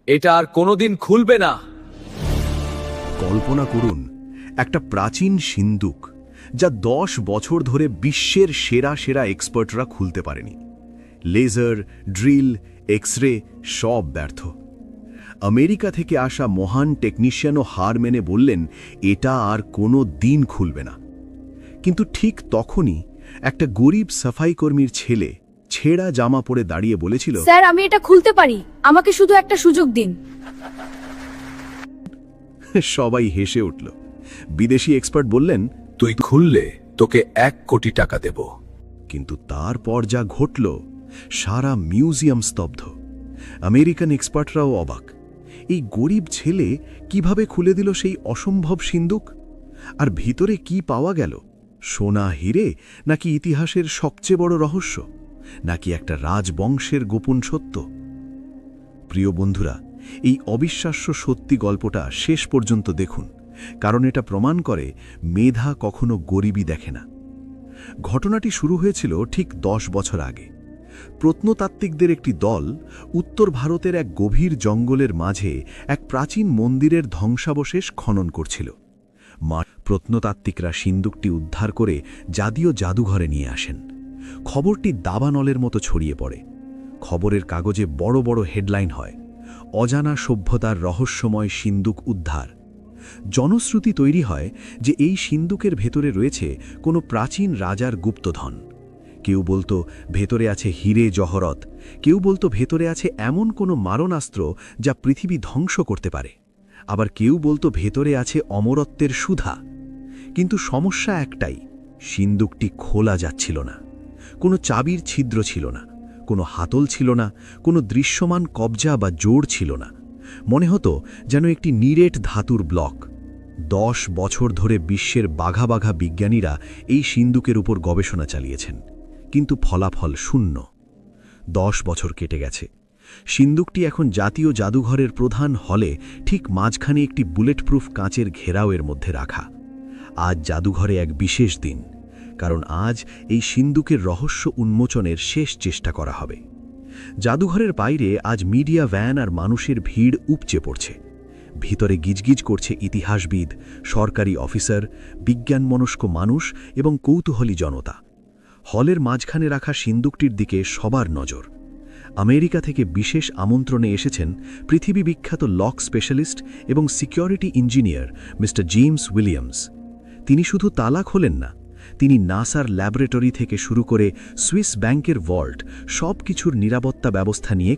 এটা আর কোনোদিন খুলবে না। কল্পনা করুন একটা প্রাচীন সিন্দুক যা 10 বছর ধরে বিশ্বের সেরা সেরা এক্সপার্টরা খুলতে পারেনি। লেজার, ড্রিল, এক্স-রে সব ব্যর্থ। আমেরিকা থেকে আসা মহান টেকনিশিয়ানও হার মেনে বললেন এটা আর কোনো দিন খুলবে না। কিন্তু ঠিক তখনই একটা গরিব সাফাইকর্মীর ছেলে ছেঁড়া জামা পরে দাঁড়িয়ে বলেছিল, স্যার আমি এটা খুলতে পারি, আমাকে শুধু একটা সুযোগ দিন। সবাই হেসে উঠল। বিদেশি এক্সপার্ট বললেন, তুই খুললে তোকে 1 কোটি টাকা দেব। কিন্তু তারপর যা ঘটল, সারা মিউজিয়াম স্তব্ধ। আমেরিকান এক্সপার্টরাও অবাক। এই গরিব ছেলে কিভাবে খুলে দিল সেই অসম্ভব সিন্দুক? আর ভিতরে কি পাওয়া গেল? সোনা, হিরে, নাকি ইতিহাসের সবচেয়ে বড় রহস্য, নাকি একটা রাজবংশের গোপন সত্য? প্রিয় বন্ধুরা, এই অবিশ্বাস্য সত্যি গল্পটা শেষ পর্যন্ত দেখুন, কারণ এটা প্রমাণ করে মেধা কখনো গরিবই দেখে না। ঘটনাটি শুরু হয়েছিল ঠিক 10 বছর আগে। প্রত্নতাত্ত্বিকদের একটি দল উত্তর ভারতের এক গভীর জঙ্গলের মাঝে এক প্রাচীন মন্দিরের ধ্বংসাবশেষ খনন করছিল। প্রত্নতাত্ত্বিকরা সিন্দুকটি উদ্ধার করে জাতীয় জাদুঘরে নিয়ে আসেন। খবরটি দাবানলের মতো ছড়িয়ে পড়ে। খবরের কাগজে বড় বড় হেডলাইন হয়, অজানা সভ্যতার রহস্যময় সিন্দুক উদ্ধার। জনশ্রুতি তৈরি হয় যে এই সিন্দুকের ভেতরে রয়েছে কোনো প্রাচীন রাজার গুপ্তধন। কেউ বলতো ভেতরে আছে হিরে জহরত, কেউ বলতো ভেতরে আছে এমন কোনো মারণাস্ত্র যা পৃথিবী ধ্বংস করতে পারে, আবার কেউ বলতো ভেতরে আছে অমরত্বের সুধা। কিন্তু সমস্যা একটাই, সিন্দুকটি খোলা যাচ্ছিল না। কোনো চাবির ছিদ্র ছিল না, কোনো হাতল ছিল না, কোনো দৃশ্যমান কবজা বা জোড় ছিল না। মনে হতো যেন একটি নিরেট ধাতুর ব্লক। 10 বছর ধরে বিশ্বের বাঘা বাঘা বিজ্ঞানীরা এই সিন্দুকের উপর গবেষণা চালিয়েছেন, কিন্তু ফলাফল শূন্য। 10 বছর কেটে গেছে। সিন্দুকটি এখন জাতীয় জাদুঘরের প্রধান হলে ঠিক মাঝখানে একটি বুলেটপ্রুফ কাঁচের ঘেরাওয়ের মধ্যে রাখা। আজ জাদুঘরে এক বিশেষ দিন, কারণ আজ এই সিন্দুকের রহস্য উন্মোচনের শেষ চেষ্টা করা হবে। জাদুঘরের বাইরে আজ মিডিয়া ভ্যান আর মানুষের ভিড় উপচে পড়ছে। ভিতরে গিজগিজ করছে ইতিহাসবিদ, সরকারি অফিসার, বিজ্ঞানমনস্ক মানুষ এবং কৌতূহলী জনতা। হলের মাঝখানে রাখা সিন্দুকটির দিকে সবার নজর। আমেরিকা থেকে বিশেষ আমন্ত্রণে এসেছেন পৃথিবী বিখ্যাত লক স্পেশালিস্ট এবং security engineer mister James Williams. তিনি শুধু তালা খোলেন না, তিনি নাসার ল্যাবরেটরি থেকে শুরু করে সুইস ব্যাংকের ভল্ট সব কিছুর নিরাপত্তা ব্যবস্থা নিয়ে